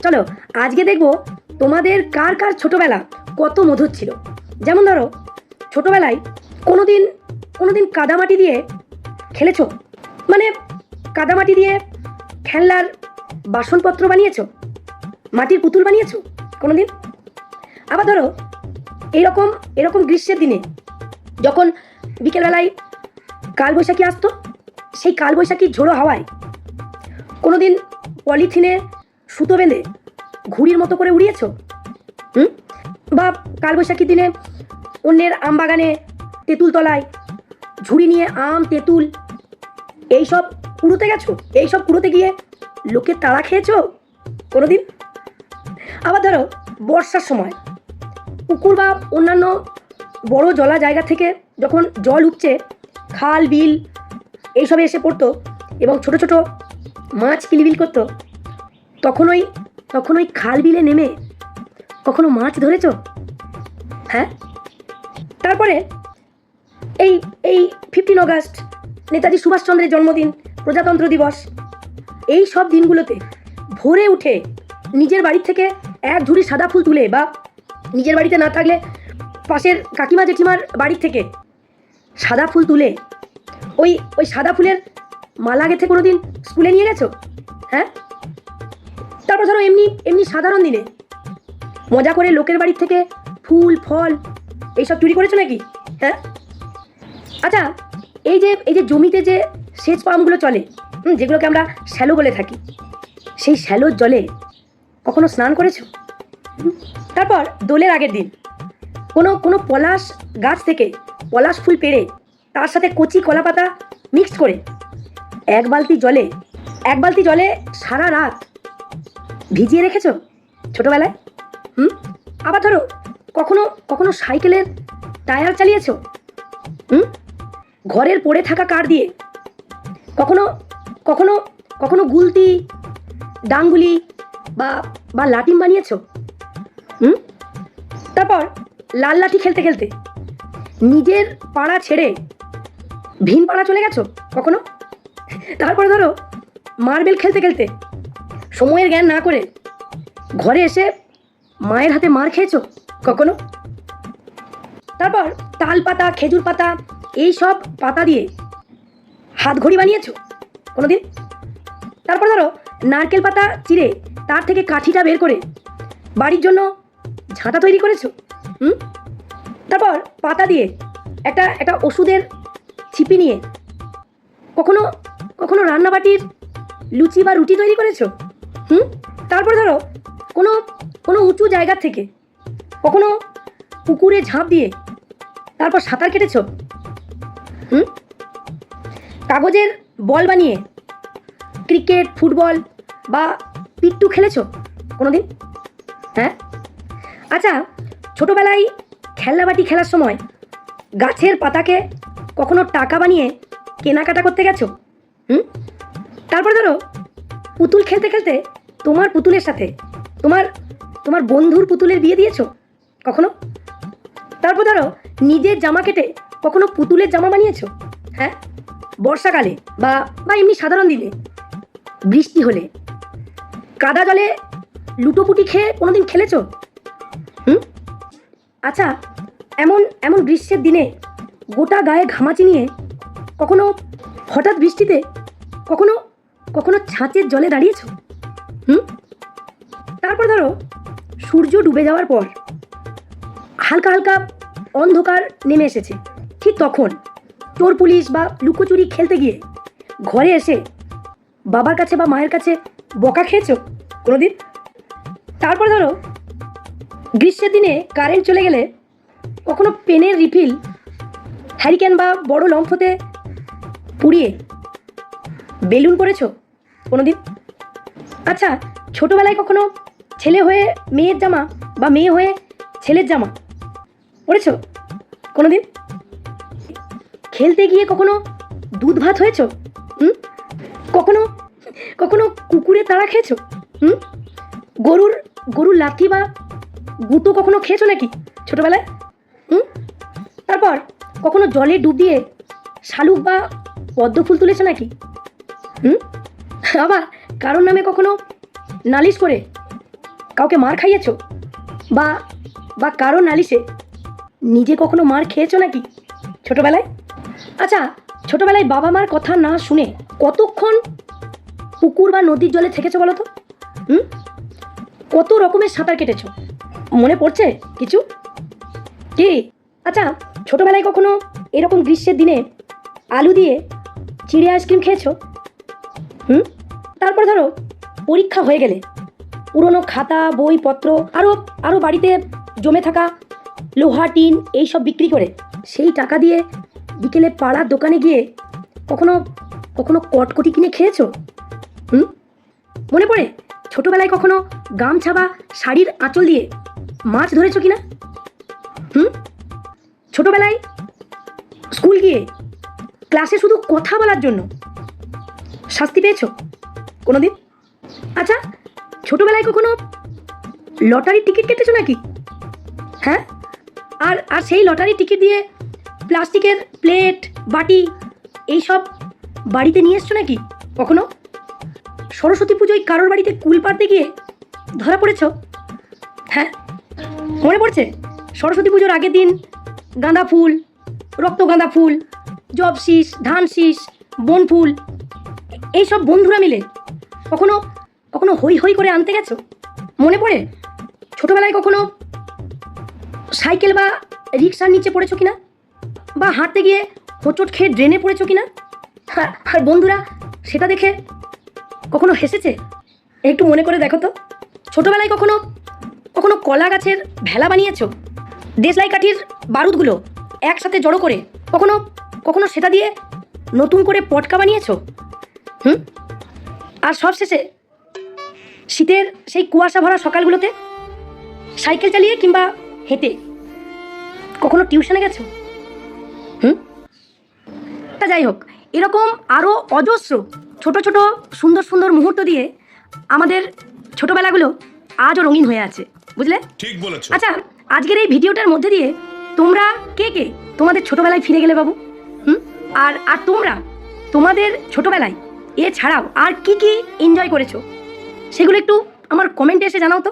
চলো আজকে দেখব তোমাদের কার কার ছোটবেলা কত মধুর ছিল। যেমন ধরো ছোটবেলায় কোনোদিন কোনোদিন কাদামাটি দিয়ে খেলেছো? মানে কাদামাটি দিয়ে খেলনার বাসনপত্র বানিয়েছো, মাটির পুতুল বানিয়েছো কোনোদিন? আবার ধরো এরকম এরকম গ্রীষ্মের দিনে যখন বিকেলবেলায় কালবৈশাখী আসতো, সেই কালবৈশাখীর ঝোড়ো হাওয়ায় কোনোদিন পলিথিনে সুতো বেঁধে ঘুড়ির মতো করে উড়িয়েছো? বা কালবৈশাখীর দিনে অন্যের আম বাগানে তেঁতুল তলায় ঝুড়ি নিয়ে আম তেঁতুল এইসব কুড়োতে গেছো? এইসব কুড়োতে গিয়ে লোকের তাড়া খেয়েছো কোনোদিন? আবার ধরো বর্ষার সময় পুকুর বা অন্যান্য বড় জলা জায়গা থেকে যখন জল উপচে খাল বিল এইসবে এসে পড়তো এবং ছোট ছোট মাছ কিলবিল করতো, তখন ওই খাল বিলে নেমে কখনো মাছ ধরেছো? হ্যাঁ। তারপরে এই এই 15 আগস্ট, নেতাজি সুভাষচন্দ্রের জন্মদিন, প্রজাতন্ত্র দিবস, এই সব দিনগুলোতে ভোরে উঠে নিজের বাড়ি থেকে এক ঝুড়ি সাদা ফুল তুলে, বা নিজের বাড়িতে না থাকলে পাশের কাকিমা জেঠিমার বাড়ি থেকে সাদা ফুল তুলে ওই ওই সাদা ফুলের মালা গেঁথে কোনো দিন স্কুলে নিয়ে গেছো? হ্যাঁ। তারপর ধরো এমনি এমনি সাধারণ দিনে মজা করে লোকের বাড়ির থেকে ফুল ফল এইসব চুরি করেছো নাকি? হ্যাঁ। আচ্ছা, এই যে জমিতে যে সেচ পাম্পগুলো চলে, যেগুলোকে আমরা শ্যালো বলে থাকি, সেই শ্যালোর জলে কখনো স্নান করেছো? তারপর দোলের আগের দিন কোনো পলাশ গাছ থেকে পলাশ ফুল পেড়ে তার সাথে কচি কলা পাতা মিক্সড করে এক বালতি জলে সারা রাত ভিজিয়ে রেখেছো ছোটবেলায়? আবার ধরো কখনো সাইকেলের টায়ার চালিয়েছো? ঘরের পড়ে থাকা কাঠ দিয়ে কখনো কখনো কখনো গুলতি ডাঙ্গুলি বা লাটিম বানিয়েছো? তারপর লাল লাঠি খেলতে খেলতে নিজের পাড়া ছেড়ে ভিন পাড়া চলে গেছো কখনো? তারপরে ধরো মার্বেল খেলতে খেলতে সময়ের জ্ঞান না করে ঘরে এসে মায়ের হাতে মার খেয়েছো কখনো? তারপর তাল পাতা খেজুর পাতা এই সব পাতা দিয়ে হাত ঘড়ি বানিয়েছো কোনোদিন? তারপর ধরো নারকেল পাতা চিড়ে তার থেকে কাঠিটা বের করে বাড়ির জন্য ঝাঁটা তৈরি করেছো? তারপর পাতা দিয়ে একটা ওষুধের ছিপি নিয়ে কখনো রান্নাবাটির লুচি বা রুটি তৈরি করেছো? তারপর ধরো কোনো উঁচু জায়গা থেকে কখনো পুকুরে ঝাঁপ দিয়ে তারপর সাঁতার কেটেছো? কাগজের বল বানিয়ে ক্রিকেট ফুটবল বা পিট্টু খেলেছো কোনোদিন? হ্যাঁ। আচ্ছা, ছোটোবেলায় খেলনাবাটি খেলার সময় গাছের পাতাকে কখনো টাকা বানিয়ে কেনাকাটা করতে গেছো? তারপর ধরো পুতুল খেলতে খেলতে তোমার পুতুলের সাথে তোমার বন্ধুর পুতুলের বিয়ে দিয়েছো কখনো? তারপর ধরো নিজের জামা কেটে কখনো পুতুলের জামা বানিয়েছো? হ্যাঁ। বর্ষাকালে বা এমনি সাধারণ দিনে বৃষ্টি হলে কাদা জলে লুটোপুটি খেয়ে কোনোদিন খেলেছো? আচ্ছা, এমন গ্রীষ্মের দিনে গোটা গায়ে ঘামাচি নিয়ে কখনো হঠাৎ বৃষ্টিতে কখনো ছাঁচের জলে দাঁড়িয়েছো? তারপর ধরো সূর্য ডুবে যাওয়ার পর হালকা হালকা অন্ধকার নেমে এসেছে, ঠিক তখন চোর পুলিশ বা লুকোচুরি খেলতে গিয়ে ঘরে এসে বাবার কাছে বা মায়ের কাছে বকা খেয়েছো কোনোদিন? তারপর ধরো গ্রীষ্মের দিনে কারেন্ট চলে গেলে কখনো পেনের রিফিল হ্যারিকেন বা বড় লম্ফতে পুড়িয়ে বেলুন পরেছো কোনোদিন? আচ্ছা, ছোটোবেলায় কখনো ছেলে হয়ে মেয়ের জামা বা মেয়ে হয়ে ছেলের জামা পরেছো কোনোদিন? খেলতে গিয়ে কখনো দুধ ভাত হয়েছো? কখনো কুকুরের তাড়া খেয়েছো? গরুর লাথি বা গুঁতো কখনো খেয়েছো নাকি ছোটোবেলায়? তারপর কখনো জলে ডুব দিয়ে শালুক বা পদ্ম ফুল তুলেছো নাকি? আবার কারোর নামে কখনো নালিশ করে কাউকে মার খাইয়েছো? বা বা কারো নালিশে নিজে কখনো মার খেয়েছো নাকি ছোটবেলায়? আচ্ছা, ছোটবেলায় বাবা মার কথা না শুনে কতক্ষণ পুকুর বা নদীর জলে থেকেছো বলো তো? হুম? কত রকমের সাঁতার কেটেছো? মনে পড়ছে কিছু? কি? আচ্ছা, ছোটবেলায় কখনো এরকম গ্রীষ্মের দিনে আলু দিয়ে চিড়ে আইসক্রিম খেয়েছো? হুম? তারপর ধরো পরীক্ষা হয়ে গেলে পুরনো খাতা বইপত্র আরও আরও বাড়িতে জমে থাকা লোহা টিন এইসব বিক্রি করে সেই টাকা দিয়ে বিকেলে পাড়ার দোকানে গিয়ে কখনো কখনো কটকটি কিনে খেয়েছো? হুম? মনে পড়ে ছোটবেলায় কখনো গামছা বা শাড়ির আঁচল দিয়ে মাছ ধরেছো কিনা? হুম? ছোটবেলায় স্কুল গিয়ে ক্লাসে শুধু কথা বলার জন্য শাস্তি পেয়েছো কোনোদিন? আচ্ছা, ছোটবেলায় কখনো লটারির টিকিট কেটেছো নাকি? হ্যাঁ, আর আর সেই লটারির টিকিট দিয়ে প্লাস্টিকের প্লেট বাটি এইসব বাড়িতে নিয়ে এসছো নাকি কখনো? সরস্বতী পুজোয় কারোর বাড়িতে কুল পাড়তে গিয়ে ধরা পড়েছ? হ্যাঁ, মনে পড়ছে সরস্বতী পুজোর আগের দিন গাঁদা ফুল, রক্ত গাঁদা ফুল, জব শীষ, ধান শীষ, বন ফুল এইসব বন্ধুরা মিলে কখনো কখনো হই হই করে আনতে গেছো? মনে পড়ে ছোটবেলায় কখনো সাইকেল বা রিক্সার নিচে পড়েছো কিনা? বা হাঁটতে গিয়ে হোঁচট খেয়ে ড্রেনে পড়েছো কিনা? আর বন্ধুরা সেটা দেখে কখনো হেসেছে? একটু মনে করে দেখো তো। ছোটবেলায় কখনো কখনো কলা গাছের ভেলা বানিয়েছো? দেশলাই কাঠির বারুদগুলো একসাথে জড়ো করে কখনো কখনো সেটা দিয়ে নতুন করে পটকা বানিয়েছো? হুম? আর সবশেষে শীতের সেই কুয়াশা ভরা সকালগুলোতে সাইকেল চালিয়ে কিংবা হেঁটে কখনো টিউশনে গেছো? হুম? তা যাই হোক, এরকম আরও অজস্র ছোট ছোট সুন্দর সুন্দর মুহূর্ত দিয়ে আমাদের ছোটবেলাগুলো আজও রঙিন হয়ে আছে, বুঝলে? ঠিক বলেছো। আচ্ছা, আজকের এই ভিডিওটার মধ্যে দিয়ে তোমরা কে কে তোমাদের ছোটবেলায় ফিরে গেলে বাবু? আর আর তোমরা তোমাদের ছোটবেলায় এছাড়াও আর কি কি এনজয় করেছো সেগুলো একটু আমার কমেন্টে এসে জানাও তো।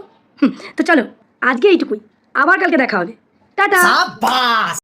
তো চলো, আজকে এইটুকুই, আবার কালকে দেখা হবে। টাটা।